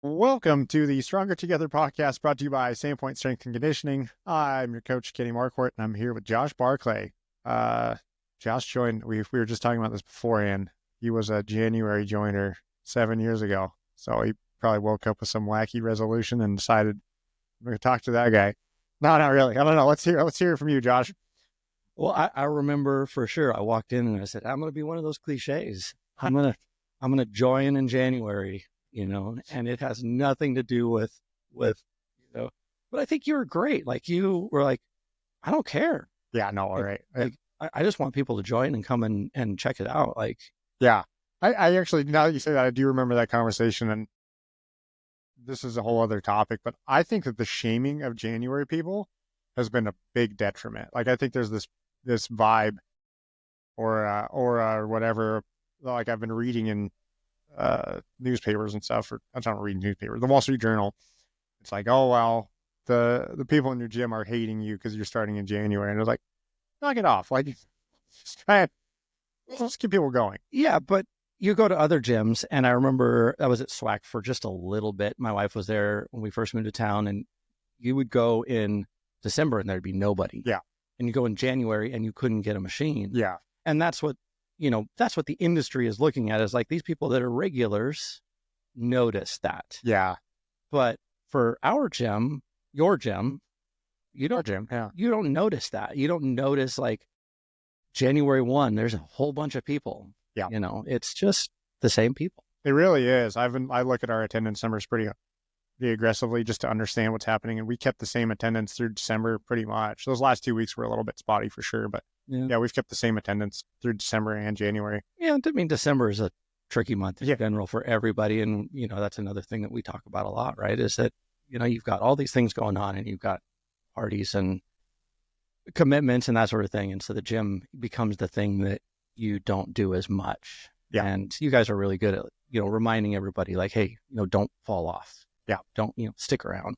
Welcome to the Stronger Together podcast brought to you by Sandpoint Strength and Conditioning. I'm your coach, Kenny Marquardt, and I'm here with Josh Barclay. Uh, Josh joined, we were just talking about this beforehand. He was a January joiner 7 years ago. So he probably woke up with some wacky resolution and decided, I'm going to talk to that guy. No, not really. I don't know. Let's hear it from you, Josh. Well, I remember for sure. I walked in and I said, "I'm going to be one of those clichés. I'm gonna join in January, and it has nothing to do with, you know." But I think you were great. Like you were like, "I don't care. Yeah, no, all Like, right. like I just want people to join and come and check it out." Like, Yeah. I actually, now that you say that, I do remember that conversation, and this is a whole other topic, but I think that the shaming of January people has been a big detriment. Like I think there's this vibe or whatever. Like I've been reading in newspapers and stuff, or I'm not reading newspapers, the Wall Street Journal. It's like, oh well, the people in your gym are hating you because you're starting in January, and it was like, knock it off. Like, just try it. Let's keep people going. yeah, but you go to other gyms, and I remember I was at SWAC for just a little bit. My wife was there when we first moved to town, and you would go in December and there'd be nobody. Yeah, And you go in January and you couldn't get a machine. yeah, And that's what the industry is looking at, is like these people that are regulars notice that. yeah. But for our gym, your gym, you Our don't gym, yeah. you don't notice that. You don't notice like January 1, there's a whole bunch of people. Yeah. It's just the same people. It really is. I look at our attendance numbers pretty aggressively just to understand what's happening, and we kept the same attendance through December pretty much. Those last 2 weeks were a little bit spotty for sure, but Yeah. yeah, we've kept the same attendance through December and January. Yeah. I mean, December is a tricky month in Yeah. general for everybody. And, that's another thing that we talk about a lot, right? Is that, you've got all these things going on and you've got parties and commitments and that sort of thing. And so the gym becomes the thing that you don't do as much. Yeah. And you guys are really good at, reminding everybody like, hey, don't fall off. Yeah. Don't, stick around.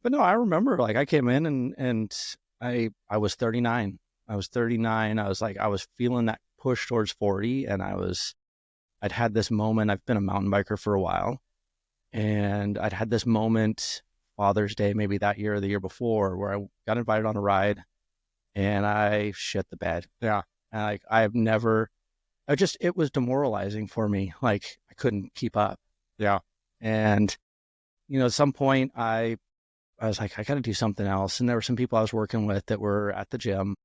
But no, I remember like I came in and I was 39. I was 39. I was like, I was feeling that push towards 40, and I'd had this moment. I've been a mountain biker for a while, and I'd had this moment Father's Day, maybe that year or the year before, where I got invited on a ride and I shit the bed. Yeah. And like, it was demoralizing for me. Like I couldn't keep up. Yeah. And, at some point I was like, I got to do something else. And there were some people I was working with that were at the gym.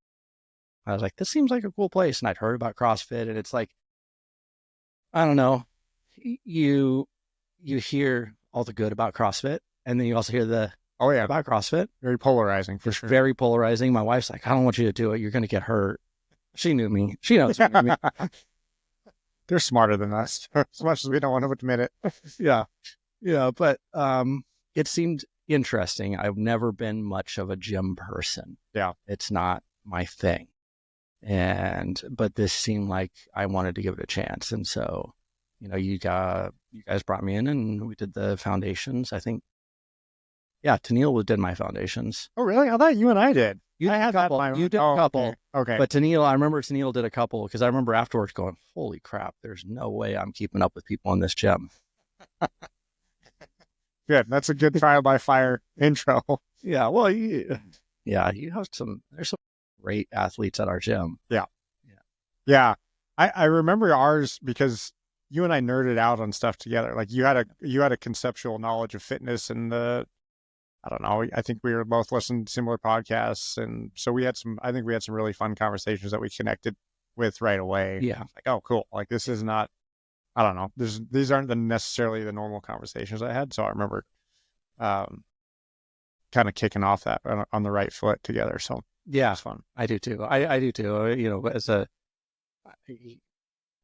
I was like, this seems like a cool place. And I'd heard about CrossFit, and it's like, I don't know, you hear all the good about CrossFit, and then you also hear the about CrossFit. Very polarizing for sure. Very polarizing. My wife's like, I don't want you to do it. You're going to get hurt. She knew me. She knows me. I mean, they're smarter than us, as much as we don't want to admit it. yeah. Yeah. But it seemed interesting. I've never been much of a gym person. Yeah. It's not my thing. But this seemed like I wanted to give it a chance. And so, you guys brought me in and we did the foundations. I think, yeah, Tennille did my foundations. Oh, really? I thought you and I did. You did a couple. Okay. But I remember Tennille did a couple, because I remember afterwards going, holy crap, there's no way I'm keeping up with people in this gym. Good. That's a good trial by fire intro. Yeah. Well, you have there's some great athletes at our gym. Yeah. Yeah. I remember ours because you and I nerded out on stuff together. Like you had a conceptual knowledge of fitness, and I don't know. I think we were both listening to similar podcasts, and so I think we had some really fun conversations that we connected with right away. Yeah. Like, oh, cool. Like this is not, I don't know. These aren't necessarily the normal conversations I had. So I remember, kind of kicking off that on the right foot together. So yeah, it's fun. I do too. I do too.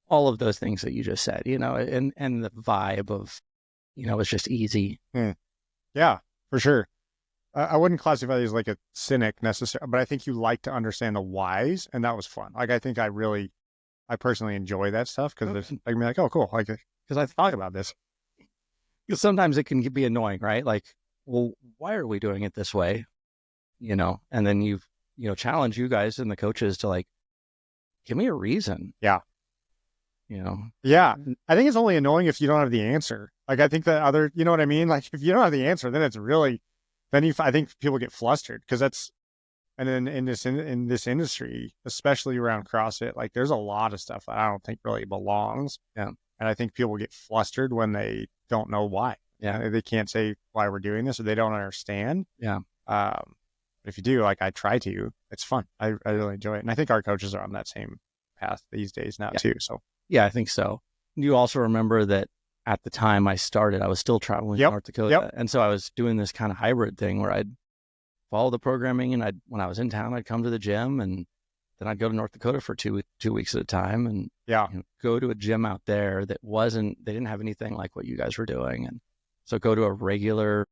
All of those things that you just said, and the vibe of, it's just easy. Yeah, for sure. I wouldn't classify you as like a cynic necessarily, but I think you like to understand the whys, and that was fun. Like I think I personally enjoy that stuff because I can be like, oh, cool, like because I thought about this. Because sometimes it can be annoying, right? Like, well, why are we doing it this way? And then challenge you guys and the coaches to like, give me a reason. Yeah. Yeah. I think it's only annoying if you don't have the answer. Like, I think that other, you know what I mean? Like, if you don't have the answer, then it's really, I think people get flustered because that's, and then in this industry, especially around CrossFit, like there's a lot of stuff that I don't think really belongs. Yeah. And I think people get flustered when they don't know why. Yeah. They can't say why we're doing this or they don't understand. Yeah. But if you do, like I try to, it's fun. I really enjoy it. And I think our coaches are on that same path these days now too. So yeah, I think so. You also remember that at the time I started, I was still traveling to North Dakota. And so I was doing this kind of hybrid thing where I'd follow the programming and when I was in town, I'd come to the gym and then I'd go to North Dakota for 2 weeks at a time and go to a gym out there that they didn't have anything like what you guys were doing. And so go to a regular,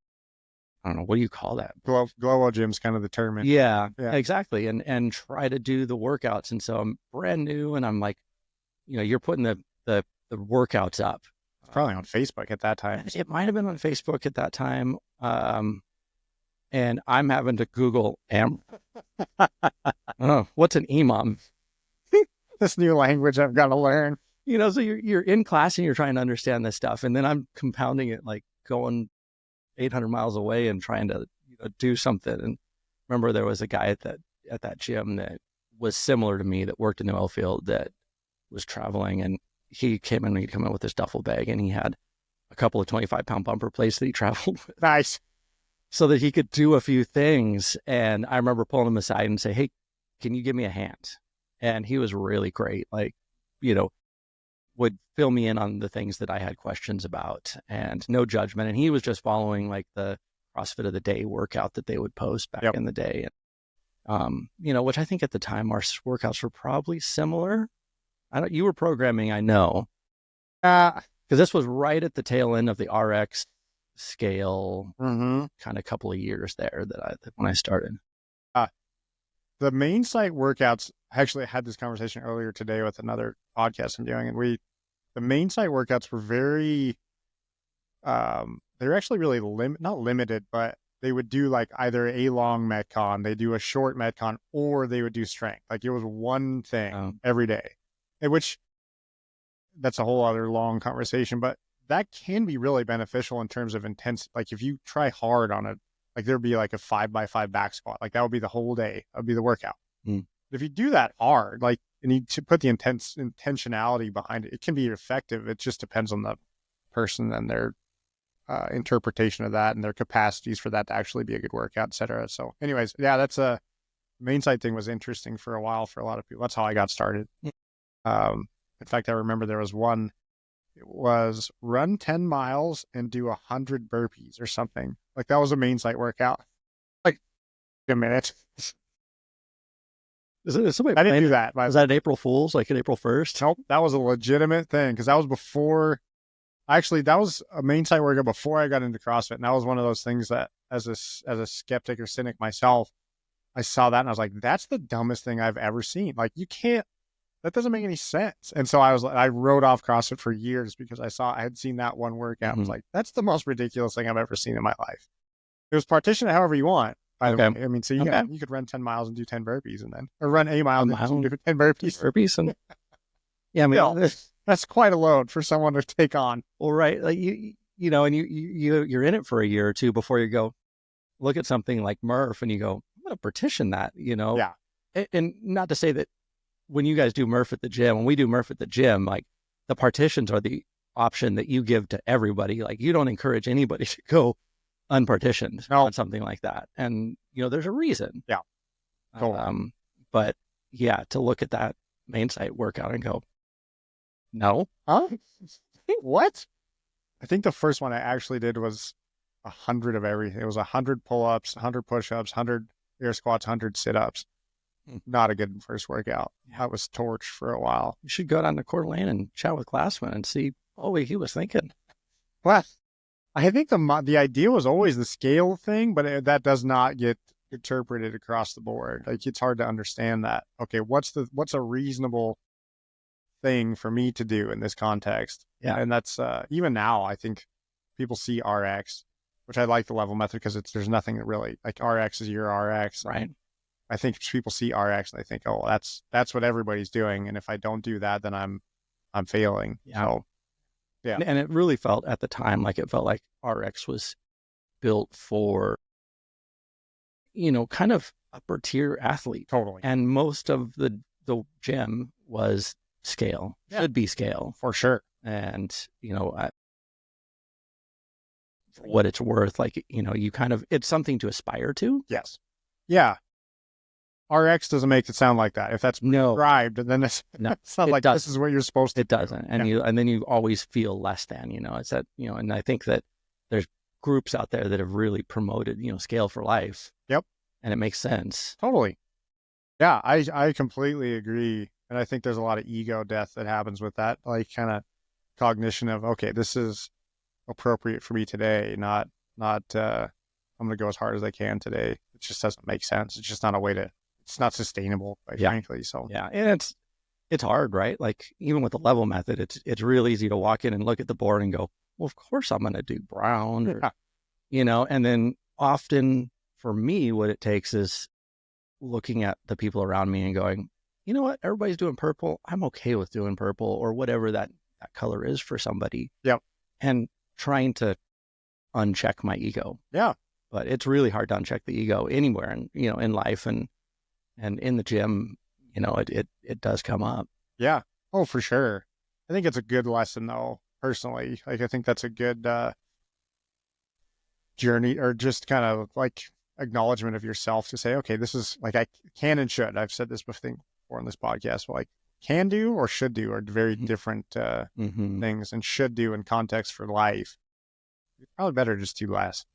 I don't know, what do you call that? Glow gym's kind of the term. Yeah, exactly. And try to do the workouts. And so I'm brand new and I'm like, you're putting the workouts up. It's probably on Facebook at that time. It might have been on Facebook at that time. And I'm having to Google what's an EMOM? This new language I've got to learn. So you're in class and you're trying to understand this stuff. And then I'm compounding it, like going 800 miles away and trying to do something. And remember there was a guy at that gym that was similar to me that worked in the oil field that was traveling, and he'd come in with this duffel bag and he had a couple of 25-pound bumper plates that he traveled with. Nice. So that he could do a few things. And I remember pulling him aside and say, hey, can you give me a hand? And he was really great. Like, would fill me in on the things that I had questions about and no judgment. And he was just following like the CrossFit of the day workout that they would post back in the day. And, which I think at the time our workouts were probably similar. You were programming, I know. Because this was right at the tail end of the RX scale, kind of couple of years there when I started. The main site workouts, I actually had this conversation earlier today with another podcast I'm doing, and the main site workouts were very, they're actually really not limited, but they would do like either a long Metcon, they do a short Metcon, or they would do strength. Like it was one thing every day, which that's a whole other long conversation, but that can be really beneficial in terms of intense. Like if you try hard on it, like there'd be like a 5x5 back squat, like that would be the whole day. That would be the workout. But if you do that hard, like you need to put the intentionality behind it, it can be effective. It just depends on the person and their interpretation of that and their capacities for that to actually be a good workout, et cetera. So anyways, that's a main site thing was interesting for a while for a lot of people. That's how I got started. In fact, I remember there was one, it was run 10 miles and do 100 burpees or something. Like that was a main site workout. Like a minute. I didn't do that. Was that April Fool's, like an April 1st? Nope. That was a legitimate thing because that was before, actually that was a main site workout before I got into CrossFit. And that was one of those things that as a skeptic or cynic myself, I saw that and I was like, that's the dumbest thing I've ever seen. Like that doesn't make any sense. And so I wrote off CrossFit for years because I had seen that one workout. I was like, that's the most ridiculous thing I've ever seen in my life. It was partitioned however you want, by the way. I mean, so you could run 10 miles and do 10 burpees or run a mile and do 10 burpees. And yeah, I mean, that's quite a load for someone to take on. Well, right. Like and you're in it for a year or two before you go look at something like Murph and you go, I'm going to partition that, Yeah. And not to say that when you guys do Murph at the gym, when we do Murph at the gym, like the partitions are the option that you give to everybody. Like you don't encourage anybody to go unpartitioned on something like that. And, there's a reason. Yeah. Cool. But yeah, to look at that main site workout and go, no. Huh? What? I think the first one I actually did was 100 of everything. It was 100 pull-ups, 100 push-ups, 100 air squats, 100 sit-ups. Not a good first workout. I was torched for a while. You should go down to Coeur d'Alene and chat with Glassman and see what he was thinking. Well, I think the idea was always the scale thing, but that does not get interpreted across the board. Like it's hard to understand that. Okay, what's a reasonable thing for me to do in this context? Yeah, and that's even now. I think people see RX, which I like the level method because there's nothing that really like RX is your RX, right? I think people see RX and they think, oh, that's what everybody's doing, and if I don't do that, then I'm failing. Yeah. So Yeah. And it really felt at the time like it felt like RX was built for, kind of upper tier athlete. Totally. And most of the gym was scale, should be scale. For sure. And, for what it's worth, like, you kind of, it's something to aspire to. Yes. Yeah. RX doesn't make it sound like that. If that's prescribed, then it's not like this is what you're supposed to do. It doesn't. And and then you always feel less than, it's that, and I think that there's groups out there that have really promoted, scale for life. Yep. And it makes sense. Totally. Yeah, I completely agree. And I think there's a lot of ego death that happens with that, like kind of cognition of, okay, this is appropriate for me today, not I'm going to go as hard as I can today. It just doesn't make sense. It's just not a way to, it's not sustainable, quite frankly. So yeah, and it's hard, right? Like even with the level method, it's real easy to walk in and look at the board and go, well, of course I'm going to do brown, or, and then often for me, what it takes is looking at the people around me and going, you know what, everybody's doing purple. I'm okay with doing purple, or whatever that color is for somebody. Yep. And trying to uncheck my ego. Yeah. But it's really hard to uncheck the ego anywhere, and in life and in the gym, it does come up. Yeah. Oh, for sure. I think it's a good lesson though, personally. Like I think that's a good journey, or just kind of like acknowledgement of yourself to say, okay, this is like I can and should. I've said this before in this podcast, but like can do or should do are very different things, and should do in context for life. It's probably better just do less.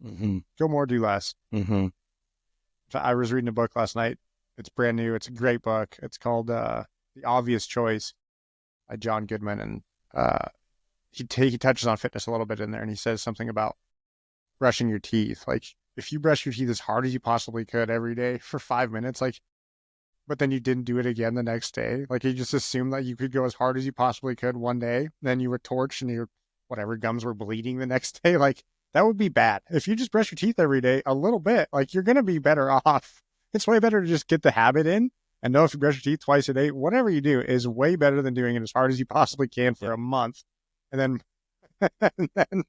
Go more, do less. I was reading a book last night. It's brand new. It's a great book. It's called The Obvious Choice by John Goodman. And he touches on fitness a little bit in there. And he says something about brushing your teeth. Like if you brush your teeth as hard as you possibly could every day for 5 minutes, like, but then you didn't do it again the next day. Like you just assumed that you could go as hard as you possibly could one day. Then you were torched and your whatever gums were bleeding the next day. Like that would be bad. If you just brush your teeth every day a little bit, like you're going to be better off. It's way better to just get the habit in and know if you brush your teeth twice a day, whatever you do is way better than doing it as hard as you possibly can for a month. And then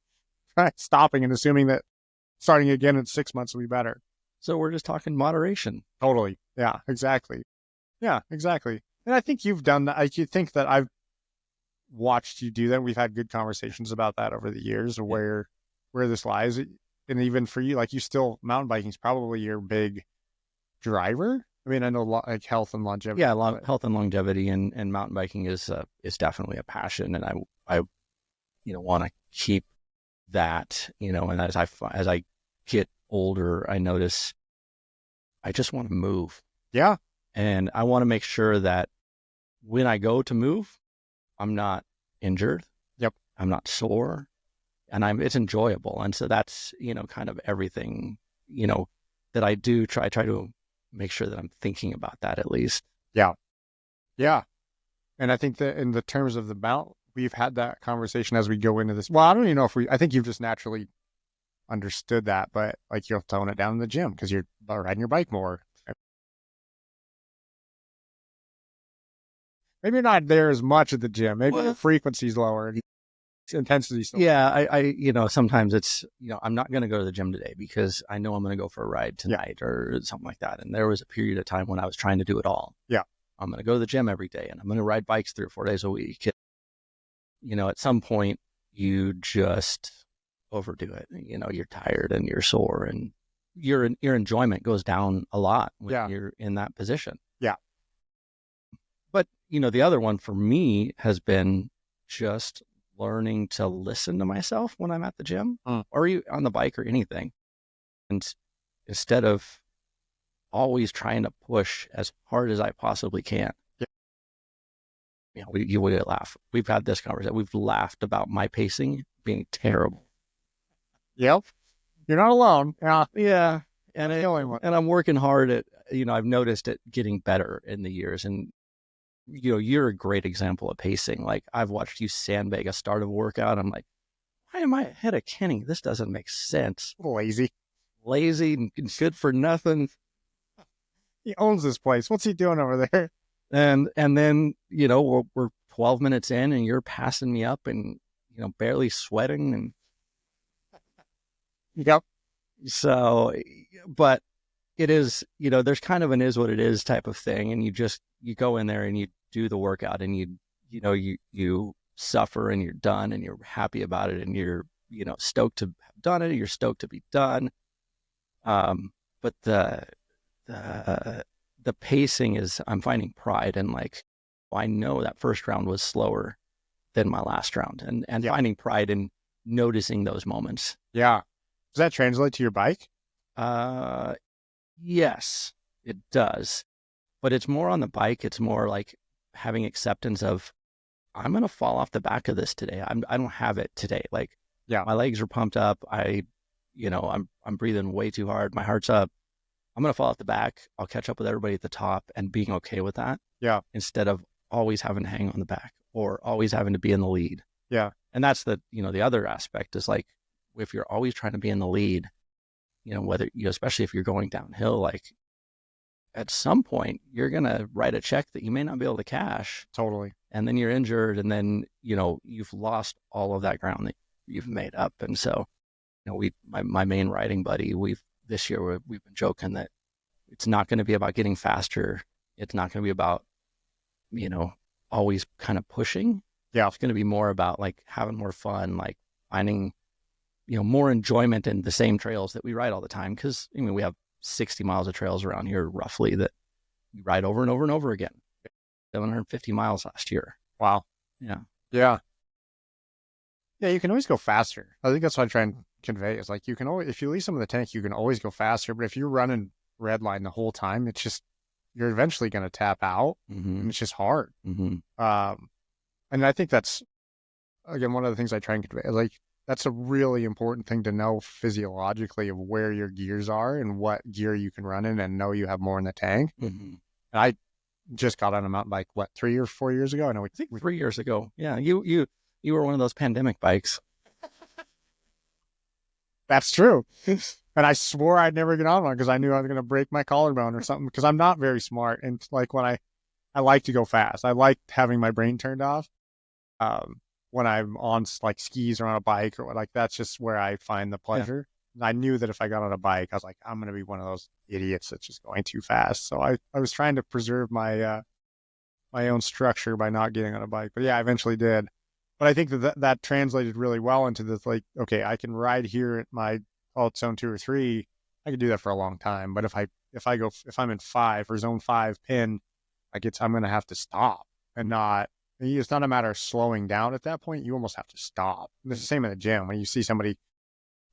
stopping and assuming that starting again in 6 months will be better. So we're just talking moderation. Totally. Yeah, exactly. Yeah, exactly. And I think you've done that. I think that I've watched you do that. We've had good conversations about that over the years, of where this lies. And even for you, like mountain biking is probably your big driver. I mean, I know like health and longevity. Yeah, health and longevity, and mountain biking is definitely a passion, and I want to keep that. And as I get older, I notice I just want to move. Yeah, and I want to make sure that when I go to move, I'm not injured. Yep, I'm not sore, and it's enjoyable. And so that's kind of everything that I do. Try to make sure that I'm thinking about that at least. Yeah. And I think that in the terms of the mount, we've had that conversation as we go into this. Well, I don't even know I think you've just naturally understood that, but like you'll tone it down in the gym because you're riding your bike more. Maybe you're not there as much at the gym. Maybe the frequency's lower and intensity still. Yeah, I sometimes it's, I'm not going to go to the gym today because I know I'm going to go for a ride tonight or something like that. And there was a period of time when I was trying to do it all. Yeah. I'm going to go to the gym every day and I'm going to ride bikes 3 or 4 days a week. At some point you just overdo it. You're tired and you're sore and your enjoyment goes down a lot when you're in that position. Yeah. But, the other one for me has been just learning to listen to myself when I'm at the gym or on the bike or anything. And instead of always trying to push as hard as I possibly can. Yeah. You would laugh. We've had this conversation. We've laughed about my pacing being terrible. Yep. You're not alone. Yeah. Yeah. And I'm working hard at, I've noticed it getting better in the years. And, you're a great example of pacing. Like I've watched you sandbag a start of a workout. I'm like, why am I ahead of Kenny? This doesn't make sense. Lazy and good for nothing. He owns this place. What's he doing over there? And then, we're 12 minutes in and you're passing me up and, barely sweating. And Yep. so, but it is, there's kind of an is what it is type of thing. And you go in there and you do the workout and you suffer and you're done and you're happy about it and you're, stoked to have done it. You're stoked to be done. But the pacing is, I'm finding pride in, like, I know that first round was slower than my last round, and finding pride in noticing those moments. Yeah. Does that translate to your bike? Yes, it does. But it's more on the bike. It's more like having acceptance of, I'm going to fall off the back of this today. I don't have it today. Like, my legs are pumped up. I'm breathing way too hard. My heart's up. I'm going to fall off the back. I'll catch up with everybody at the top and being okay with that. Yeah. Instead of always having to hang on the back or always having to be in the lead. Yeah. And that's the other aspect is, like, if you're always trying to be in the lead, whether, especially if you're going downhill, like, at some point you're going to write a check that you may not be able to cash. Totally. And then you're injured. And then, you've lost all of that ground that you've made up. And so, my main riding buddy, this year we've been joking that it's not going to be about getting faster. It's not going to be about, always kind of pushing. Yeah. It's going to be more about, like, having more fun, like finding, more enjoyment in the same trails that we ride all the time. Cause we have 60 miles of trails around here roughly that we ride over and over and over again. 750 miles last year. Wow. Yeah. Yeah. Yeah. You can always go faster. I think that's what I try and convey is, like, you can always, if you leave some of the tank, you can always go faster. But if you're running red line the whole time, it's just, you're eventually going to tap out, and it's just hard. And I think that's, again, one of the things I try and convey, like, that's a really important thing to know physiologically of where your gears are and what gear you can run in and know you have more in the tank. And I just got on a mountain bike, 3 or 4 years ago? I know, I think 3 years ago. Yeah. You were one of those pandemic bikes. That's true. And I swore I'd never get on one because I knew I was going to break my collarbone or something, because I'm not very smart. And, like, when I like to go fast, I like having my brain turned off. When I'm on, like, skis or on a bike or what, like, that's just where I find the pleasure. And I knew that if I got on a bike, I was like, I'm going to be one of those idiots that's just going too fast. So I was trying to preserve my own structure by not getting on a bike. But yeah, I eventually did. But I think that translated really well into this, like, okay, I can ride here at my zone 2 or 3. I could do that for a long time. But if I'm in 5 or zone 5 pin, I'm going to have to stop and not. It's not a matter of slowing down at that point. You almost have to stop. And it's the same in the gym. When you see somebody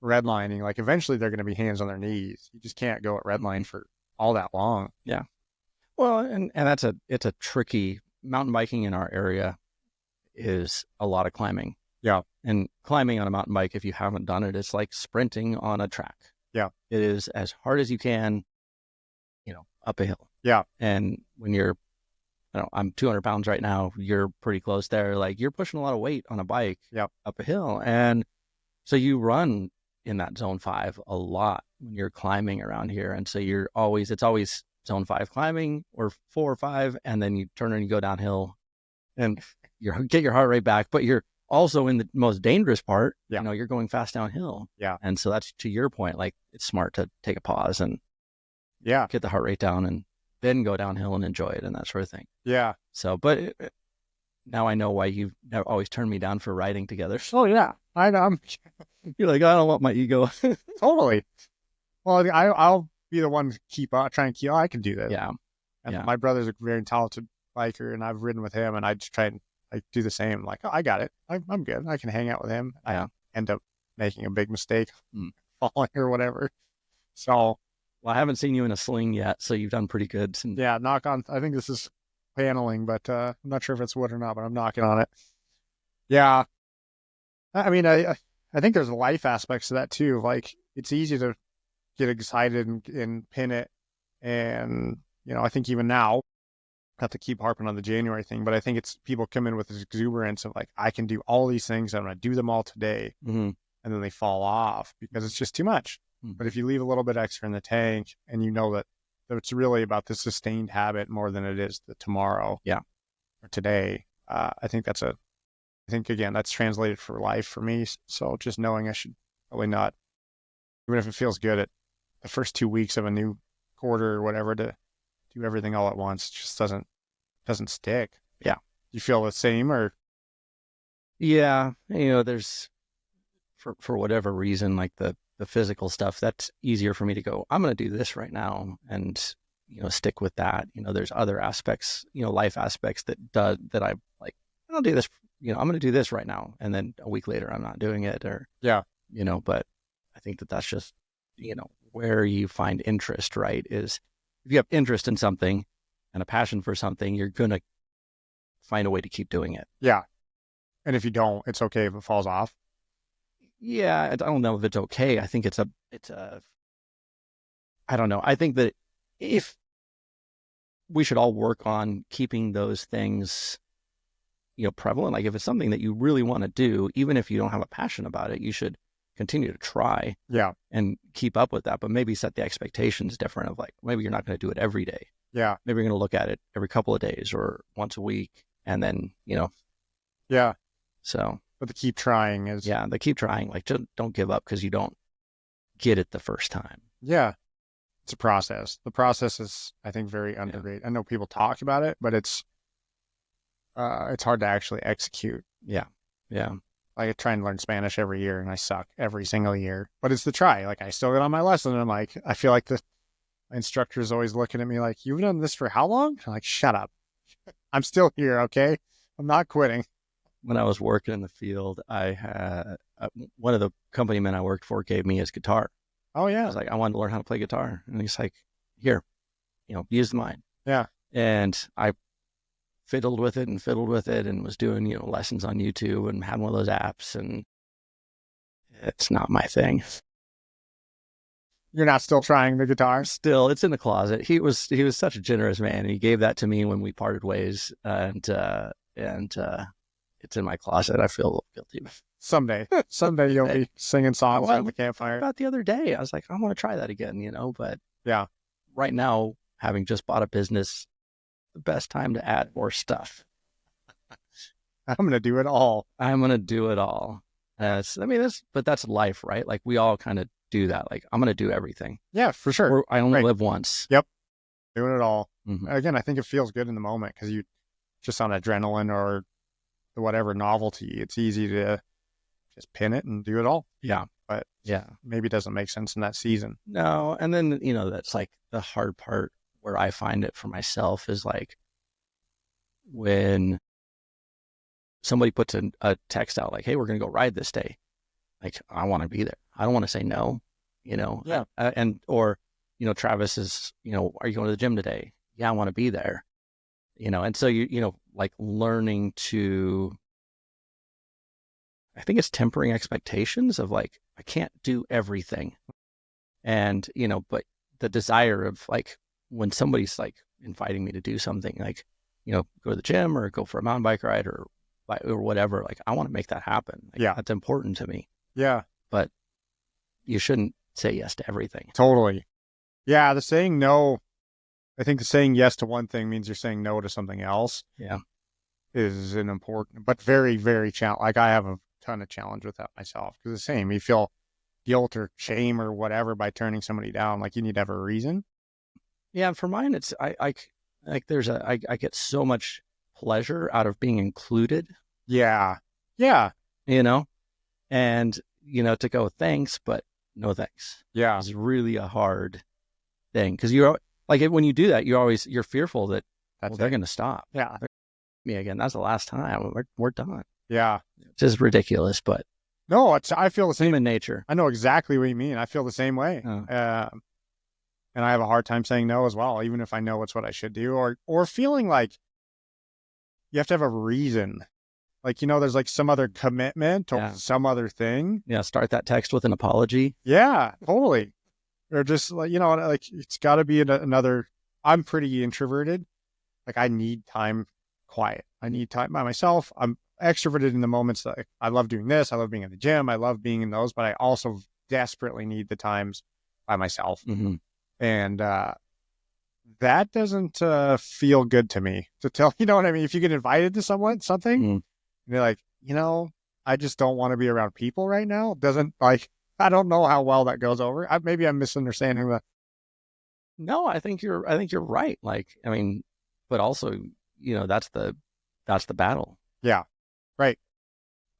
redlining, like, eventually they're going to be hands on their knees. You just can't go at redline for all that long. Yeah. Well, and it's a tricky, mountain biking in our area is a lot of climbing. Yeah. And climbing on a mountain bike, if you haven't done it, it's like sprinting on a track. Yeah. It is as hard as you can, up a hill. Yeah. And when you're, I'm 200 pounds right now, you're pretty close there. Like, you're pushing a lot of weight on a bike up a hill. And so you run in that zone 5 a lot when you're climbing around here. And so it's always zone 5 climbing or 4 or 5. And then you turn and you go downhill and you get your heart rate back, but you're also in the most dangerous part. Yeah. You're going fast downhill. Yeah. And so that's, to your point, like, it's smart to take a pause and get the heart rate down and then go downhill and enjoy it and that sort of thing. Yeah. So, but now I know why you've always turned me down for riding together. Oh yeah. I know. You're like, I don't want my ego. Totally. Well, I'll be the one to try and keep, I can do this. Yeah. And my brother's a very talented biker, and I've ridden with him, and I just try and, like, do the same. Like, oh, I got it. I'm good. I can hang out with him. I end up making a big mistake, falling or whatever. So, well, I haven't seen you in a sling yet, so you've done pretty good. Yeah, knock on. I think this is paneling, but I'm not sure if it's wood or not, but I'm knocking on it. Yeah. I mean, I think there's life aspects to that too. Like, it's easy to get excited and pin it. And, I think even now, not to keep harping on the January thing, but I think it's people come in with this exuberance of, like, I can do all these things. I'm going to do them all today. And then they fall off because it's just too much. But if you leave a little bit extra in the tank and you know that it's really about the sustained habit more than it is the tomorrow or today, I think that's a think, again, that's translated for life for me. So just knowing I should probably not, even if it feels good at the first 2 weeks of a new quarter or whatever, to do everything all at once just doesn't stick. Yeah. You feel the same, or? Yeah. There's, for whatever reason, like the physical stuff, that's easier for me to go, I'm going to do this right now and, stick with that. There's other aspects, life aspects that I like, I'll do this, I'm going to do this right now. And then a week later, I'm not doing it, or, Yeah. But I think that's just, where you find interest, right? Is if you have interest in something and a passion for something, you're going to find a way to keep doing it. Yeah. And if you don't, it's okay if it falls off. Yeah. I don't know if it's okay. I think I don't know. I think that if we should all work on keeping those things, prevalent, like if it's something that you really want to do, even if you don't have a passion about it, you should continue to try and keep up with that, but maybe set the expectations different of like, maybe you're not going to do it every day. Yeah. Maybe you're going to look at it every couple of days or once a week. And then, Yeah. So, but the keep trying is. Yeah. The keep trying, like just don't give up because you don't get it the first time. Yeah. It's a process. The process is, I think, very underrated. I know people talk about it, but it's hard to actually execute. Yeah. Yeah. Like I try and learn Spanish every year and I suck every single year, but it's the try. Like I still get on my lesson and I'm like, I feel like my instructor is always looking at me like, you've done this for how long? I'm like, shut up. I'm still here. Okay. I'm not quitting. When I was working in the field, I had one of the company men I worked for gave me his guitar. Oh yeah. I was like, I wanted to learn how to play guitar. And he's like, here, use mine. Yeah. And I fiddled with it and was doing, lessons on YouTube and had one of those apps, and it's not my thing. You're not still trying the guitar? Still, it's in the closet. He was such a generous man. He gave that to me when we parted ways, and it's in my closet. I feel a little guilty. Someday you'll be singing songs around the campfire. About the other day, I was like, I want to try that again, but yeah, right now, having just bought a business, the best time to add more stuff. I'm going to do it all. But that's life, right? Like we all kind of do that. Like I'm going to do everything. Yeah, for sure. I only live once. Yep. Doing it all. Mm-hmm. Again, I think it feels good in the moment because you just on adrenaline or whatever novelty, it's easy to just pin it and do it all. Yeah. But yeah, maybe it doesn't make sense in that season. No. And then, that's like the hard part where I find it for myself is like when somebody puts a text out like, hey, we're going to go ride this day. Like, I want to be there. I don't want to say no, Yeah. Or Travis is, are you going to the gym today? Yeah, I want to be there. And so like learning to, I think it's tempering expectations of like, I can't do everything. And, but the desire of like, when somebody's like inviting me to do something like, go to the gym or go for a mountain bike ride or whatever, like I want to make that happen. Like, yeah. That's important to me. Yeah. But you shouldn't say yes to everything. Totally. Yeah. The saying no, I think the saying yes to one thing means you're saying no to something else. Yeah. Is an important, but very, very challenge. Like I have a ton of challenge with that myself because the same, you feel guilt or shame or whatever by turning somebody down. Like you need to have a reason. Yeah. For mine, it's, I get so much pleasure out of being included. Yeah. Yeah. And, to go thanks, but no thanks. Yeah. It's really a hard thing because you're like, when you do that, you're fearful that they're going to stop. Yeah. Me again. That's the last time. We're done. Yeah. It's just ridiculous, but no, I feel the same. Human nature. I know exactly what you mean. I feel the same way. Oh. And I have a hard time saying no as well, even if I know it's what I should do or feeling like you have to have a reason. Like, there's like some other commitment or some other thing. Yeah. Start that text with an apology. Yeah, totally. Or just like, like it's got to be another, I'm pretty introverted. Like I need time quiet. I need time by myself. I'm extroverted in the moments that I love doing this. I love being in the gym. I love being in those, but I also desperately need the times by myself. Mm-hmm. And that doesn't feel good to me to tell, you know what I mean? If you get invited to something, and you're like, you know, I just don't want to be around people right now. Doesn't like, I don't know how well that goes over. Maybe I'm misunderstanding that. No, I think you're right. Like, I mean, but also, that's the battle. Yeah, right.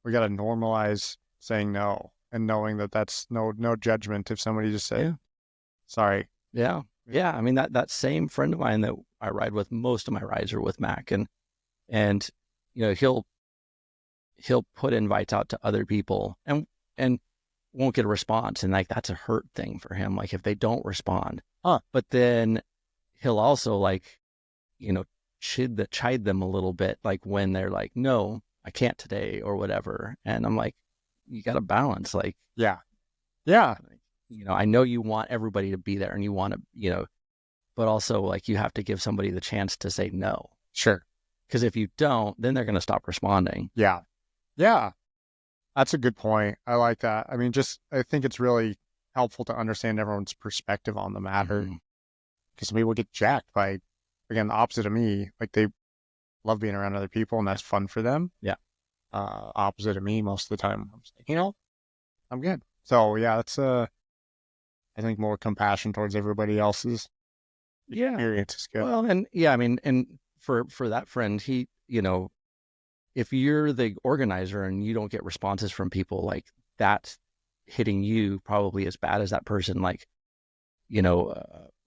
We got to normalize saying no and knowing that that's no judgment if somebody just said Yeah. sorry. Yeah. Yeah. I mean, that same friend of mine that I ride with, most of my rides are with Mac, and, he'll put invites out to other people and won't get a response. And like, that's a hurt thing for him. Like if they don't respond, Huh? but then he'll also like, you know, chide them a little bit. Like when they're like, no, I can't today or whatever. And I'm like, you got to balance. Like, Yeah, yeah, I know you want everybody to be there and you want to, but also like you have to give somebody the chance to say no. sure. Because if you don't, then they're going to stop responding. Yeah, yeah. That's a good point. I like that. I mean, just I think it's really helpful to understand everyone's perspective on the matter Mm-hmm. because some people get jacked by, again, the opposite of me. Like they love being around other people and that's fun for them. Yeah. Opposite of me most of the time. I'm just like, I'm good. So yeah, that's I think more compassion towards everybody else's Yeah. experience is good. Well, and yeah, I mean, and for that friend, he, if you're the organizer and you don't get responses from people, like that's hitting you probably as bad as that person, like,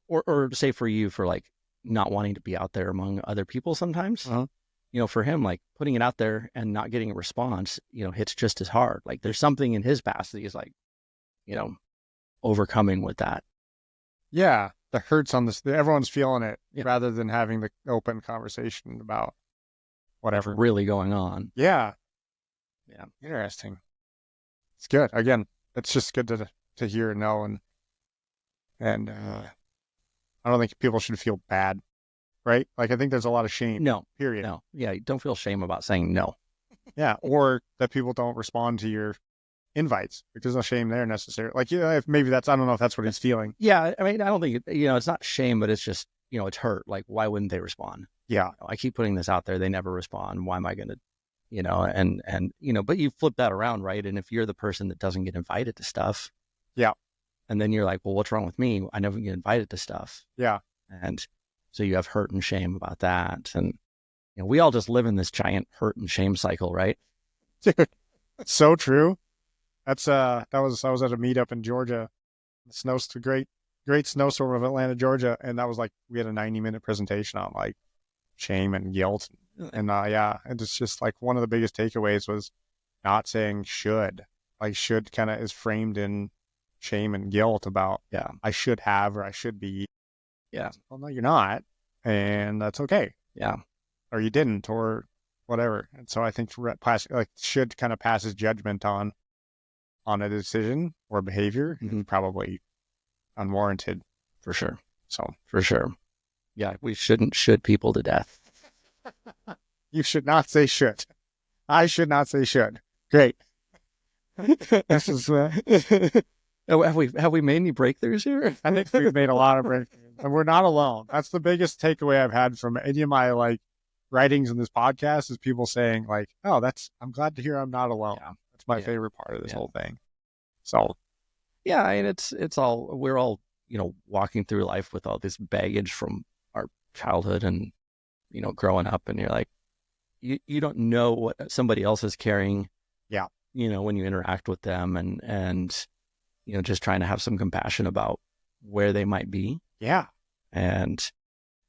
or say for you for like not wanting to be out there among other people sometimes. Uh-huh. For him, like putting it out there and not getting a response, hits just as hard. Like there's something in his past that he's like, you know, overcoming with that. Yeah, the hurts on this. Everyone's feeling it Yeah. rather than having the open conversation about What's whatever. really going on. Yeah, Yeah. interesting. It's good. Again, it's just good to hear and know, and I don't think people should feel bad, right? Like I think there's a lot of shame. No, Period. no. Yeah. Don't feel shame about saying no. Yeah, or that people don't respond to your invites. Like there's no shame there necessarily. Like if maybe that's I don't know if that's what he's feeling. Yeah. I mean, I don't think, it's not shame, but it's just, it's hurt. Like, why wouldn't they respond? Yeah, I keep putting this out there. They never respond. Why am I going to, but you flip that around, right? And if you're the person that doesn't get invited to stuff, yeah, and then you're like, well, what's wrong with me? I never get invited to stuff. yeah. And so you have hurt and shame about that. And, we all just live in this giant hurt and shame cycle, right? Dude, that's so true. That's I was at a meetup in Georgia. The great snowstorm of Atlanta, Georgia, and that was like we had a 90-minute presentation on like shame and guilt, and yeah, and it's just like one of the biggest takeaways was not saying should. Like should kind of is framed in shame and guilt about Yeah. I should have or I should be. Yeah. Well, no, you're not, and that's okay. Yeah. Or you didn't, or whatever. And so I think like should kind of passes judgment on a decision or behavior, Mhm. probably unwarranted. For sure. So For sure. Yeah. We shouldn't should people to death. you should not say should. I should not say should. Great. This is. Have we made any breakthroughs here? I think we've made a lot of breakthroughs, and we're not alone. That's the biggest takeaway I've had from any of my like writings in this podcast is people saying like, "Oh, I'm glad to hear I'm not alone." Yeah. That's my Yeah. favorite part of this Yeah. whole thing. So Yeah, I mean, we're all, walking through life with all this baggage from our childhood and, growing up, and you're like, you don't know what somebody else is carrying. Yeah. When you interact with them and, just trying to have some compassion about where they might be. yeah, And,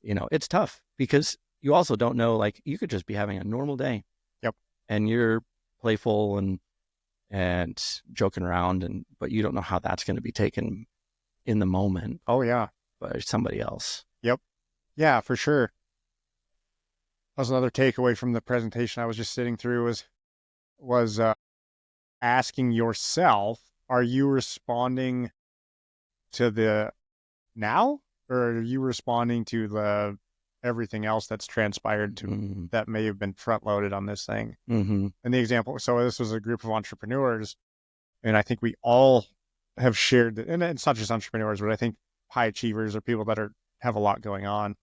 it's tough because you also don't know, like you could just be having a normal day. Yep. And you're playful and joking around but you don't know how that's going to be taken in the moment oh yeah, by somebody else. yep, yeah, for sure. That was another takeaway from the presentation I was just sitting through was asking yourself, are you responding to the now, or are you responding to the everything else that's transpired to that may have been front loaded on this thing? Mm-hmm. And the example, so this was a group of entrepreneurs, and I think we all have shared, and it's not just entrepreneurs, but I think high achievers or people that have a lot going on.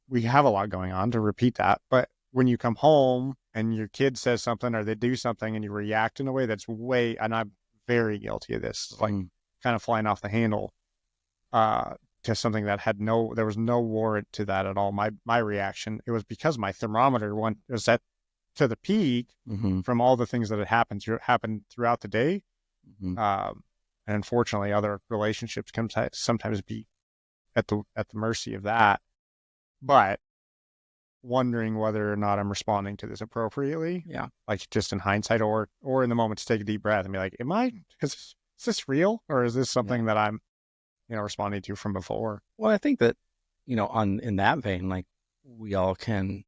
We have a lot going on, to repeat that, but when you come home and your kid says something or they do something and you react in a way that's and I'm very guilty of this, like kind of flying off the handle, to something that there was no warrant to that at all. My reaction, it was because my thermometer was set to the peak from all the things that had happened throughout the day. And unfortunately, other relationships can sometimes be at the mercy of that. But wondering whether or not I'm responding to this appropriately. Yeah. Like just in hindsight or in the moment to take a deep breath and be like, is this real? Or is this something that I'm, responding to from before? Well, I think that, in that vein, like we all can,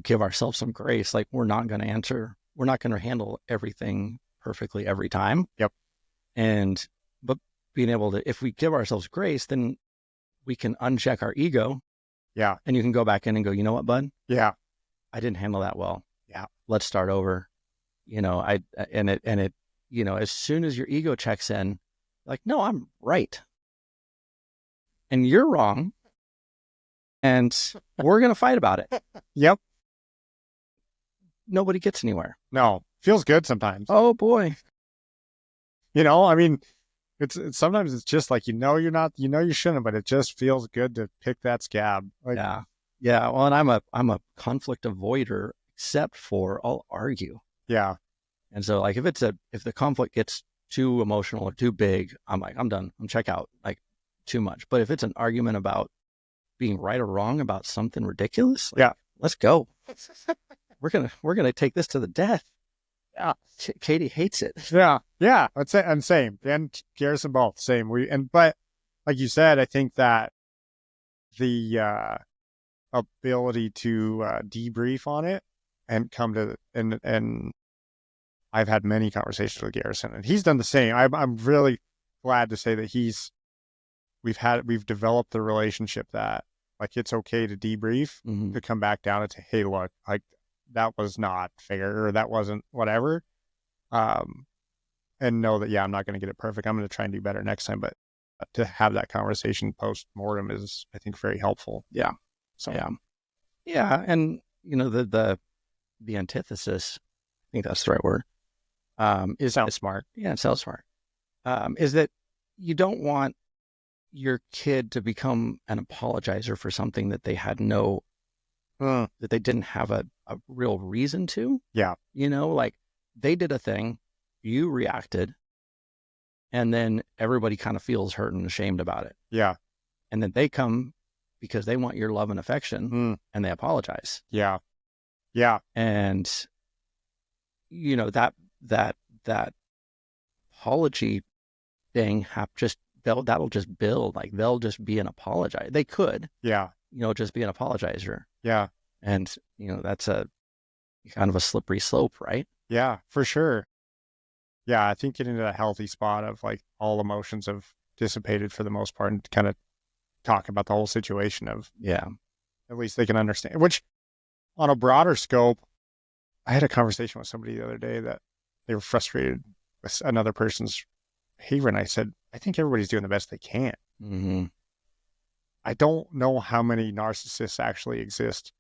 give ourselves some grace. Like we're not going to handle everything perfectly every time. Yep. But being able to, if we give ourselves grace, then we can uncheck our ego. Yeah. And you can go back in and go, you know what, bud? Yeah. I didn't handle that well. Yeah. Let's start over. As soon as your ego checks in, like, no, I'm right. And you're wrong. And we're going to fight about it. Yep. Nobody gets anywhere. No. Feels good sometimes. Oh boy. I mean, it's sometimes it's just like, you're not, you shouldn't, but it just feels good to pick that scab. Like, yeah. Well, and I'm a conflict avoider, except for I'll argue. Yeah. And so like if the conflict gets too emotional or too big, I'm like, I'm done. I'm check out, like too much. But if it's an argument about being right or wrong about something ridiculous, like, let's go. We're gonna take this to the death. Yeah, Katie hates it. Yeah, and same. And Garrison both same. But like you said, I think that the ability to debrief on it and come to and I've had many conversations with Garrison, and he's done the same. I'm really glad to say that we've developed the relationship that like it's okay to debrief, to come back down and say, hey, look, like that was not fair or that wasn't whatever. And know that, I'm not going to get it perfect. I'm going to try and do better next time. But to have that conversation post-mortem is, I think, very helpful. Yeah. So, yeah. And, the antithesis, I think that's the right word. Sounds smart. Yeah, it sounds smart. Is that you don't want your kid to become an apologizer for something that they had that they didn't have a real reason to. Yeah. Like they did a thing, you reacted, and then everybody kind of feels hurt and ashamed about it. Yeah. And then they come because they want your love and affection and they apologize. Yeah. Yeah. And, that apology thing that'll just build, like they'll just be an apologizer. They could, just be an apologizer. Yeah. And, that's a kind of a slippery slope, right? Yeah, for sure. Yeah, I think getting to that healthy spot of like all emotions have dissipated for the most part and kind of talk about the whole situation of, at least they can understand, which on a broader scope, I had a conversation with somebody the other day that they were frustrated with another person's behavior. And I said, I think everybody's doing the best they can. Mm-hmm. I don't know how many narcissists actually exist,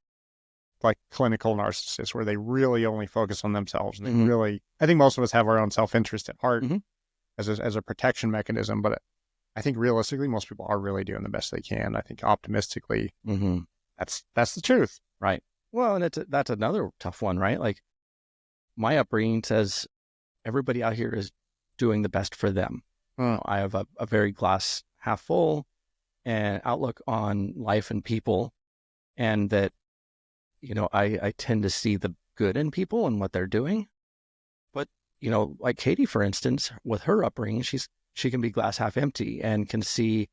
like clinical narcissists, where they really only focus on themselves. And they really, I think most of us have our own self-interest at heart as a protection mechanism. But I think realistically, most people are really doing the best they can. I think optimistically, that's the truth. Right. Well, and that's another tough one, right? Like my upbringing says everybody out here is doing the best for them. I have a very glass half full and outlook on life and people, and that, I tend to see the good in people and what they're doing. But, like Katie, for instance, with her upbringing, she can be glass half empty and can see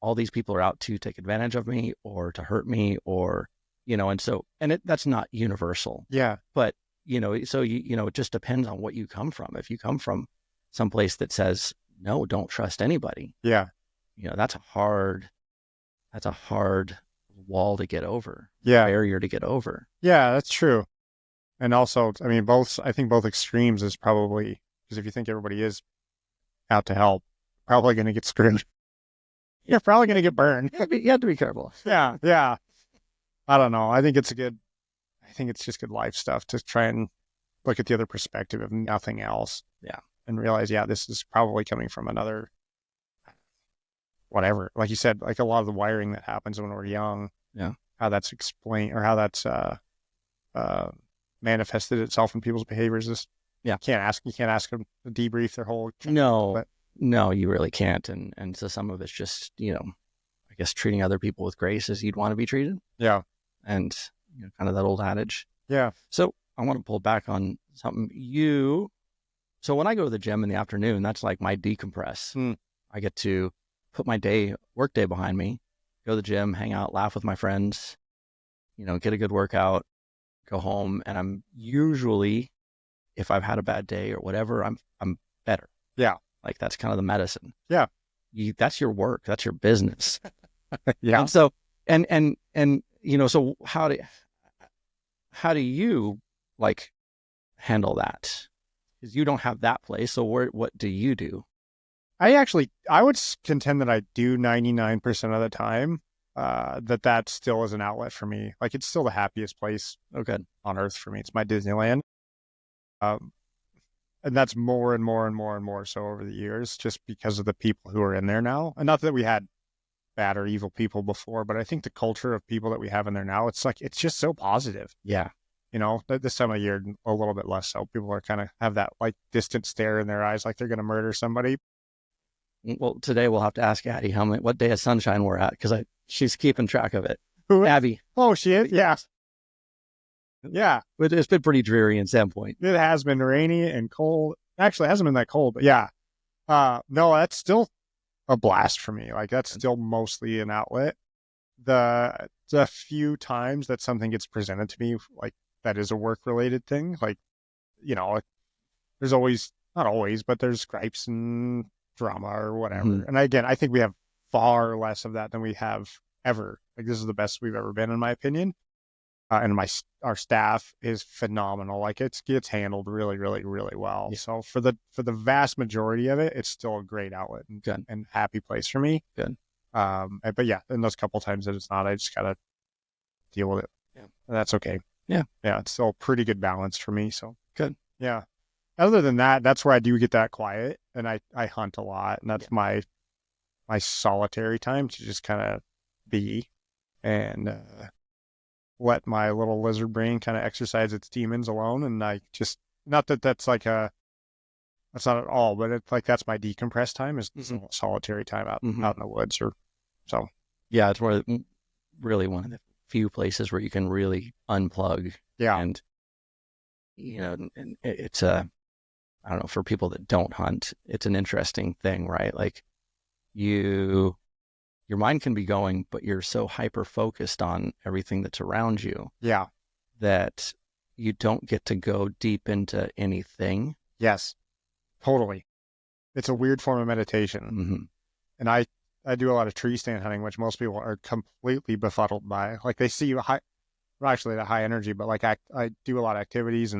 all these people are out to take advantage of me or to hurt me or, that's not universal. Yeah. But, so, it just depends on what you come from. If you come from someplace that says, no, don't trust anybody. Yeah. That's a hard wall to get over. Yeah. Barrier to get over. Yeah, that's true. And also, I mean, I think both extremes is probably, because if you think everybody is out to help, probably going to get screwed. You're probably going to get burned. You have to be careful. Yeah. I don't know. I think it's a good think it's just good life stuff to try and look at the other perspective of nothing else. Yeah. And realize, yeah, this is probably coming from another, whatever. Like you said, like a lot of the wiring that happens when we're young. Yeah. How that's explained or how that's manifested itself in people's behaviors is, yeah. You can't ask them to debrief their whole. No, you really can't. And so some of it's just, I guess treating other people with grace as you'd want to be treated. Yeah. And kind of that old adage. Yeah. So I want to pull back on something. So when I go to the gym in the afternoon, that's like my decompress. I get to put my work day behind me, go to the gym, hang out, laugh with my friends, get a good workout, go home. And I'm usually, if I've had a bad day or whatever, I'm better. Yeah. Like that's kind of the medicine. Yeah. That's your work. That's your business. Yeah. And so, so how do you like handle that? Because you don't have that place. So what do you do? I would contend that I do 99% of the time, that still is an outlet for me. Like it's still the happiest place on earth for me. It's my Disneyland. And that's more and more and more and more so over the years, just because of the people who are in there now. And not that we had bad or evil people before, but I think the culture of people that we have in there now, it's just so positive. Yeah. This time of year, a little bit less so. People are kind of have that like distant stare in their eyes, like they're going to murder somebody. Well, today we'll have to ask Addie what day of sunshine we're at, because she's keeping track of it. Who? Abby. Oh, she is? Yeah. Yeah. But it's been pretty dreary in Sandpoint. It has been rainy and cold. Actually, it hasn't been that cold, but yeah. No, that's still a blast for me. Like that's still mostly an outlet. The few times that something gets presented to me, like that is a work related thing, like, there's always, not always, but there's gripes and drama or whatever. Mm-hmm. And again, I think we have far less of that than we have ever. Like this is the best we've ever been, in my opinion. And our staff is phenomenal. Like it gets handled really, really, really well. Yeah. So for the vast majority of it, it's still a great outlet and happy place for me. Good. But yeah, in those couple times that it's not, I just gotta deal with it. Yeah. And that's okay. Yeah. Yeah. It's still pretty good balance for me. So good. Yeah. Other than that, that's where I do get that quiet, and I hunt a lot, and that's my solitary time to just kind of be and let my little lizard brain kind of exercise its demons alone. And I just, not that that's like that's not at all, but it's like, that's my decompress time is solitary time out in the woods or so. Yeah. It's really one of the few places where you can really unplug. Yeah. And, and it's I don't know, for people that don't hunt, it's an interesting thing, right? Like your mind can be going, but you're so hyper focused on everything that's around you. Yeah. That you don't get to go deep into anything. Yes, totally. It's a weird form of meditation. Mm-hmm. And I do a lot of tree stand hunting, which most people are completely befuddled by. Like they see actually the high energy, but like I do a lot of activities,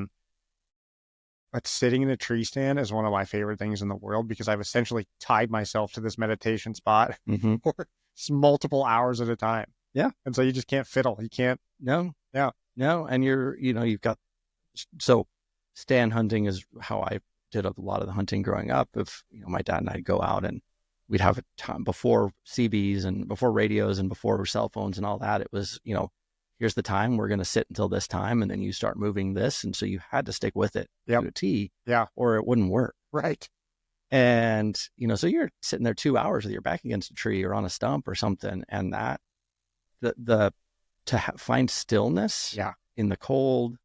but sitting in a tree stand is one of my favorite things in the world, because I've essentially tied myself to this meditation spot for multiple hours at a time. Yeah. And so you just can't fiddle. You can't. No. Yeah. No. And you've got, so stand hunting is how I did a lot of the hunting growing up. If, my dad and I'd go out and we'd have a time before CBs and before radios and before cell phones and all that. It was, here's the time, we're going to sit until this time, and then you start moving this. And so you had to stick with it to a T, or it wouldn't work. Right. And, so you're sitting there 2 hours with your back against a tree or on a stump or something. And that, find stillness in the cold,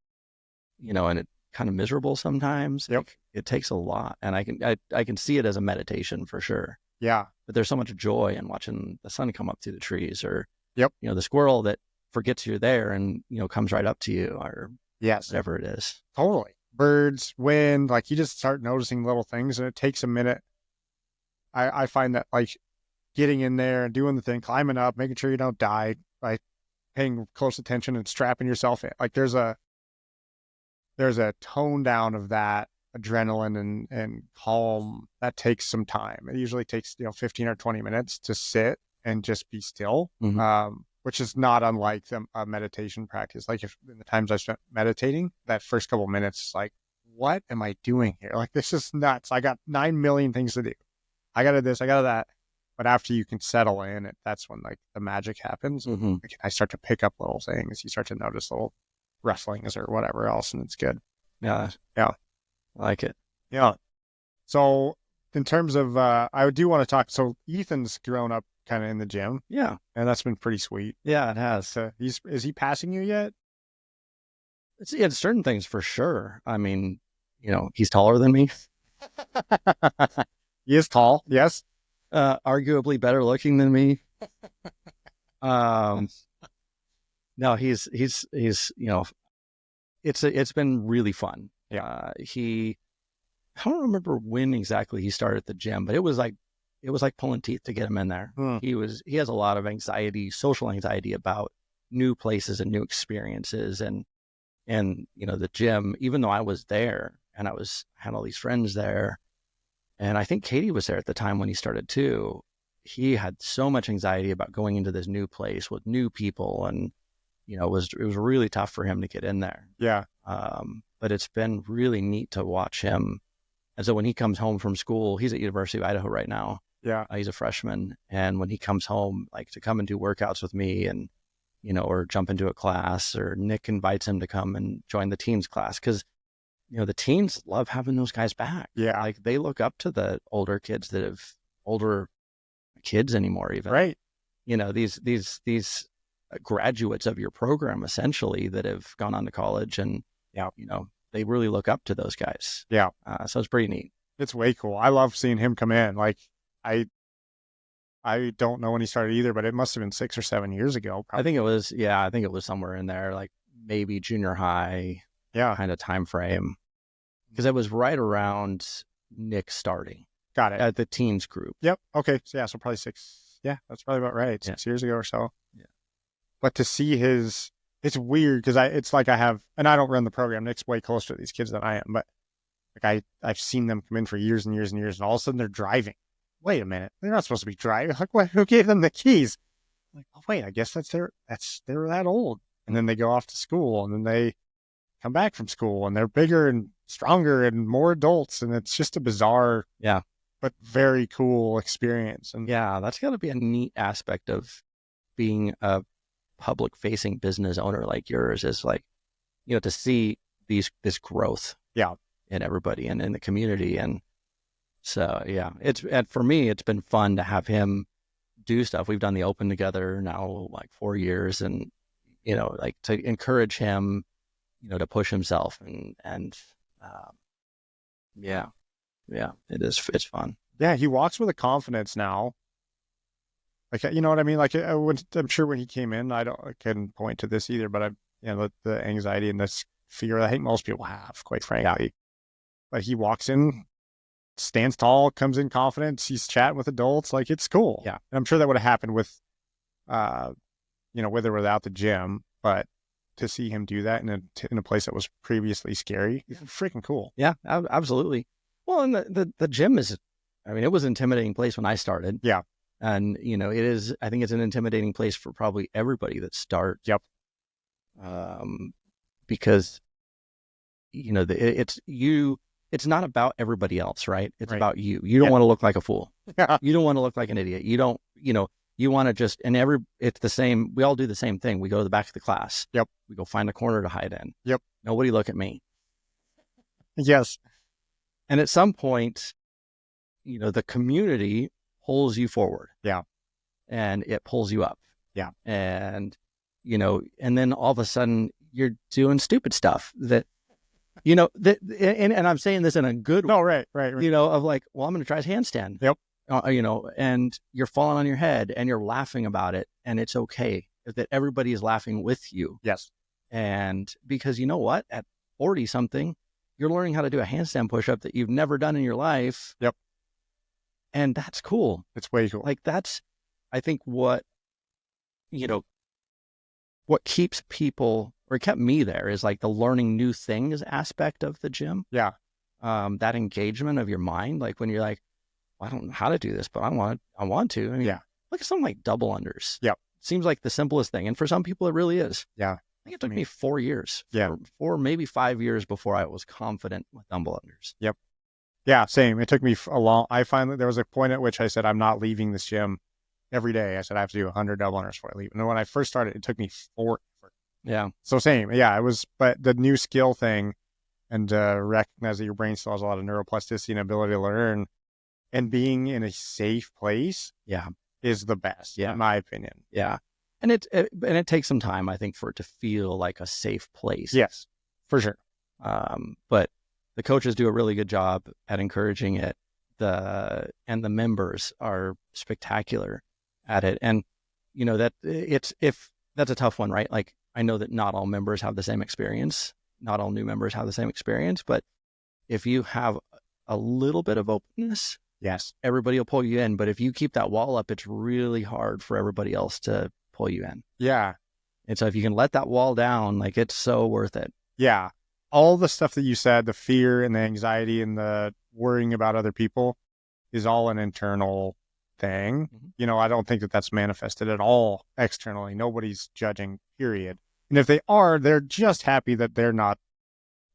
and it kind of miserable sometimes. Yep. It takes a lot. And I can see it as a meditation for sure. Yeah. But there's so much joy in watching the sun come up through the trees, or, Yep. The squirrel that forgets you're there and, comes right up to you, or whatever it is. Totally. Birds, wind, like you just start noticing little things, and it takes a minute. I find that like getting in there and doing the thing, climbing up, making sure you don't die by paying close attention and strapping yourself in. Like there's a tone down of that adrenaline and calm that takes some time. It usually takes 15 or 20 minutes to sit and just be still, which is not unlike a meditation practice. Like if in the times I spent meditating, that first couple minutes, like, what am I doing here? Like, this is nuts. I got 9 million things to do. I got to this, I got to that. But after you can settle in, that's when like the magic happens. Mm-hmm. I start to pick up little things. You start to notice little rustlings or whatever else, and it's good. Yeah. Yeah. I like it. Yeah. So in terms of, I do want to talk. So Ethan's grown up kind of in the gym. Yeah. And that's been pretty sweet. Yeah, it has. So is he passing you yet? It's certain things for sure. I mean, he's taller than me. He is tall. Yes. Arguably better looking than me. No, he's it's been really fun. Yeah. I don't remember when exactly he started at the gym, but it was like pulling teeth to get him in there. He has a lot of anxiety, social anxiety about new places and new experiences. And the gym, even though I was there and had all these friends there, and I think Katie was there at the time when he started too, he had so much anxiety about going into this new place with new people. And, it was really tough for him to get in there. Yeah. But it's been really neat to watch him. And so when he comes home from school, he's at University of Idaho right now. Yeah. He's a freshman. And when he comes home, like to come and do workouts with me and, or jump into a class, or Nick invites him to come and join the teens class. Cause the teens love having those guys back. Yeah. Like they look up to the older kids that have older kids anymore even. Right. These graduates of your program essentially that have gone on to college and, they really look up to those guys. Yeah. So it's pretty neat. It's way cool. I love seeing him come in. Like I don't know when he started either, but it must have been 6 or 7 years ago. Probably. I think it was somewhere in there, like maybe junior high kind of time frame. Because it was right around Nick starting. Got it. At the teens group. Yep. Okay. So probably 6. Yeah, that's probably about right. 6 years ago or so. Yeah. But to see it's weird because it's like I don't run the program. Nick's way closer to these kids than I am, but like I've seen them come in for years and years and years, and all of a sudden they're driving. Wait a minute, they're not supposed to be driving. Like, what? Who gave them the keys? Like, oh wait, I guess they're that old. And then they go off to school, and then they come back from school, and they're bigger and stronger and more adults, and it's just a bizarre, but very cool experience. And that's got to be a neat aspect of being a public facing business owner like yours, is like, to see this growth in everybody and in the community. And so for me it's been fun to have him do stuff. We've done the Open together now like 4 years, and like to encourage him to push himself and it's fun. He walks with a confidence now. Like, you know what I mean? Like, I'm sure when he came in, I couldn't point to this either, but the anxiety and this fear I think most people have, quite frankly. Yeah. But he walks in, stands tall, comes in confident, he's chatting with adults. Like, it's cool. Yeah. And I'm sure that would have happened with, with or without the gym, but to see him do that in a place that was previously scary, it's freaking cool. Yeah, absolutely. Well, and the gym it was an intimidating place when I started. Yeah. And, I think it's an intimidating place for probably everybody that starts. Yep. Because, it's not about everybody else, right? It's about you. You don't want to look like a fool. You don't want to look like an idiot. You don't, you want to just, it's the same. We all do the same thing. We go to the back of the class. Yep. We go find a corner to hide in. Yep. Nobody look at me. Yes. And at some point, the community pulls you forward. Yeah. And it pulls you up. Yeah. And, and then all of a sudden you're doing stupid stuff that, and I'm saying this in a good way. No, right. Of like, well, I'm going to try his handstand. Yep. And you're falling on your head and you're laughing about it. And it's okay that everybody is laughing with you. Yes. And because you know what, at 40 something, you're learning how to do a handstand push-up that you've never done in your life. Yep. And that's cool. It's way cool. Like that's, I think what keeps people, or kept me there, is like the learning new things aspect of the gym. Yeah. That engagement of your mind. Like when you're like, well, I don't know how to do this, but I want to. I mean, look at something like double unders. Yep. seems like the simplest thing. And for some people, it really is. Yeah. I think it took me 4 years. Yeah. 4, maybe 5 years before I was confident with dumbbell unders. Yep. Yeah, same. It took me I finally, there was a point at which I said, I'm not leaving this gym every day. I said, I have to do 100 double unders before I leave. And then when I first started, it took me 4. Yeah. So same. Yeah, it was, but the new skill thing and recognize that your brain still has a lot of neuroplasticity and ability to learn, and being in a safe place is the best, in my opinion. Yeah. And it takes some time, I think, for it to feel like a safe place. Yes, for sure. But the coaches do a really good job at encouraging it. And the members are spectacular at it. And that's a tough one, right? Like, I know that not all members have the same experience. Not all new members have the same experience, but if you have a little bit of openness, yes, everybody will pull you in. But if you keep that wall up, it's really hard for everybody else to pull you in. Yeah. And so if you can let that wall down, like, it's so worth it. Yeah. All the stuff that you said, the fear and the anxiety and the worrying about other people, is all an internal thing. Mm-hmm. I don't think that that's manifested at all externally. Nobody's judging, period. And if they are, they're just happy that they're not,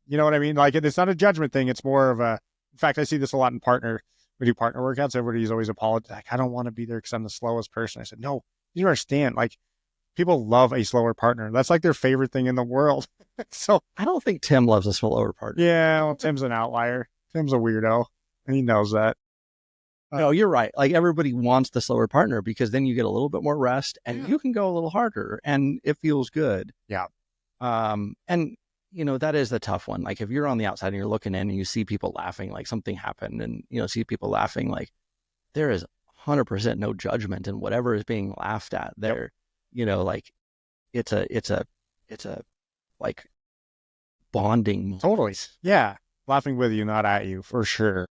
you know what I mean? Like, it's not a judgment thing. It's more of in fact, I see this a lot in we do partner workouts. Everybody's always apologizing. Like, I don't want to be there because I'm the slowest person. I said, no, you understand. Like, people love a slower partner. That's like their favorite thing in the world. So I don't think Tim loves a slower partner. Yeah, well, Tim's an outlier. Tim's a weirdo, and he knows that. No, you're right. Like, everybody wants the slower partner because then you get a little bit more rest and you can go a little harder and it feels good. Yeah. And that is the tough one. Like, if you're on the outside and you're looking in and you see people laughing, like something happened, and, see people laughing, like, there is 100% no judgment in whatever is being laughed at there. Yep. Like, it's a like bonding moment. Totally. Yeah. Laughing with you, not at you, for sure.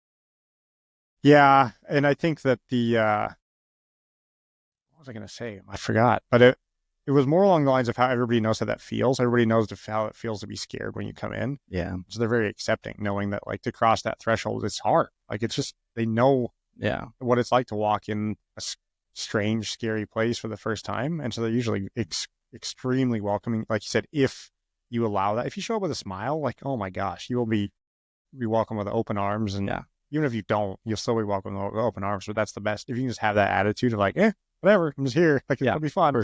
Yeah. And I think that what was I going to say? I forgot, but it was more along the lines of how everybody knows how that feels. Everybody knows how it feels to be scared when you come in. Yeah. So they're very accepting, knowing that, like, to cross that threshold, it's hard. Like, it's just, they know what it's like to walk in a strange, scary place for the first time. And so they're usually extremely welcoming. Like you said, if you allow that, if you show up with a smile, like, oh my gosh, you will be welcome with open arms. And even if you don't, you'll still be welcome with open arms. But that's the best. If you can just have that attitude of like, whatever, I'm just here. Like, it'll be fun. For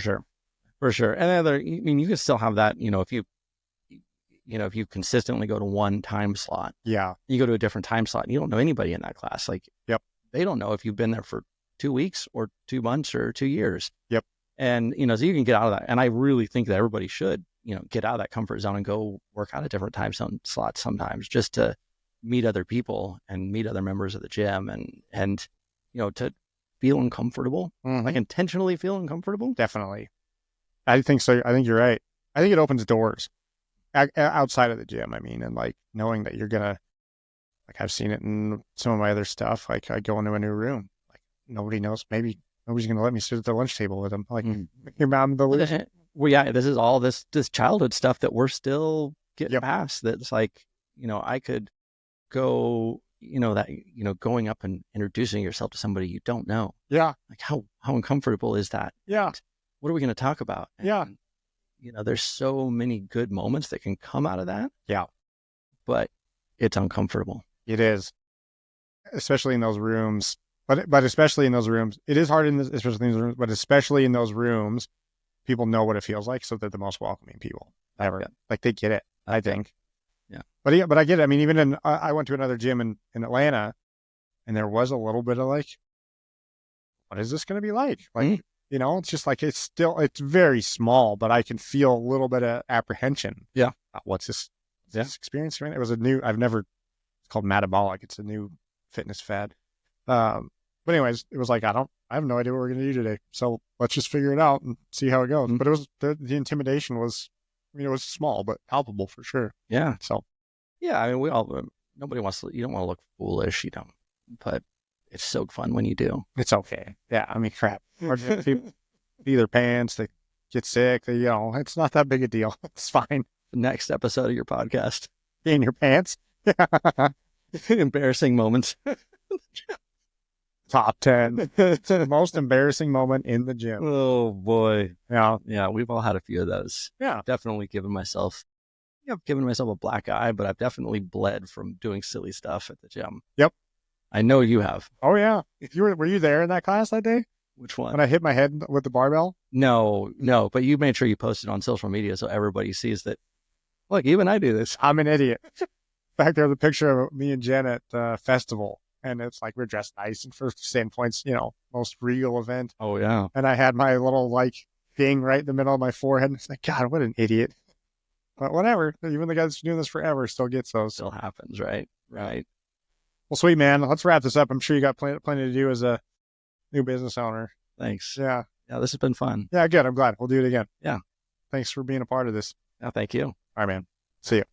sure. And you can still have that, if you consistently go to one time slot, you go to a different time slot and you don't know anybody in that class. Like, they don't know if you've been there for 2 weeks or 2 months or 2 years. Yep. And, so you can get out of that. And I really think that everybody should, get out of that comfort zone and go work out at different time zone slots sometimes, just to meet other people and meet other members of the gym and to feel uncomfortable, like intentionally feel uncomfortable. Definitely. I think so. I think you're right. I think it opens doors outside of the gym. I mean, and like knowing that you're going to, like, I've seen it in some of my other stuff. Like, I go into a new room, like, nobody knows. Maybe nobody's going to let me sit at the lunch table with them. Like, your mom, the loser. Well, yeah, this is all this childhood stuff that we're still getting past. That's like, I could go, going up and introducing yourself to somebody you don't know. Yeah. Like, how uncomfortable is that? Yeah. What are we going to talk about? And, there's so many good moments that can come out of that. Yeah. But it's uncomfortable. It is. Especially in those rooms. But especially in those rooms, it is hard especially in those rooms, but especially in those rooms, people know what it feels like. So they're the most welcoming people ever. Yeah. Like, they get it, I think. Yeah. But I get it. I mean, even I went to another gym in Atlanta, and there was a little bit of like, what is this going to be like? Like, it's just like, it's very small, but I can feel a little bit of apprehension. Yeah. What's this experience? It was it's called Metabolic. It's a new fitness fad. But anyways, it was like, I have no idea what we're going to do today. So let's just figure it out and see how it goes. But it was, the intimidation was, it was small, but palpable for sure. Yeah. So, yeah, I mean, nobody wants to, you don't want to look foolish, but it's so fun when you do. It's okay. Yeah. I mean, crap. People see their pants, they get sick, it's not that big a deal. It's fine. The next episode of your podcast. In your pants. Embarrassing moments. Top 10. It's the most embarrassing moment in the gym. Oh boy. Yeah. Yeah, we've all had a few of those. Yeah. Definitely given myself a black eye, but I've definitely bled from doing silly stuff at the gym. Yep. I know you have. Oh yeah. Were you there in that class that day Which one? when I hit my head with the barbell? No, but you made sure you posted on social media so everybody sees that. Look, even I do this. I'm an idiot. In fact, there's a picture of me and Jen at the festival, and it's like we're dressed nice and for standpoints, most regal event. Oh yeah. And I had my little like thing right in the middle of my forehead. And it's like, God, what an idiot. But whatever. Even the guy that's doing this forever still gets those. Still happens, right? Right. Well, sweet man. Let's wrap this up. I'm sure you got plenty to do as a new business owner. Thanks. Yeah. Yeah, this has been fun. Yeah, good. I'm glad. We'll do it again. Yeah. Thanks for being a part of this. Yeah, thank you. All right, man. See you.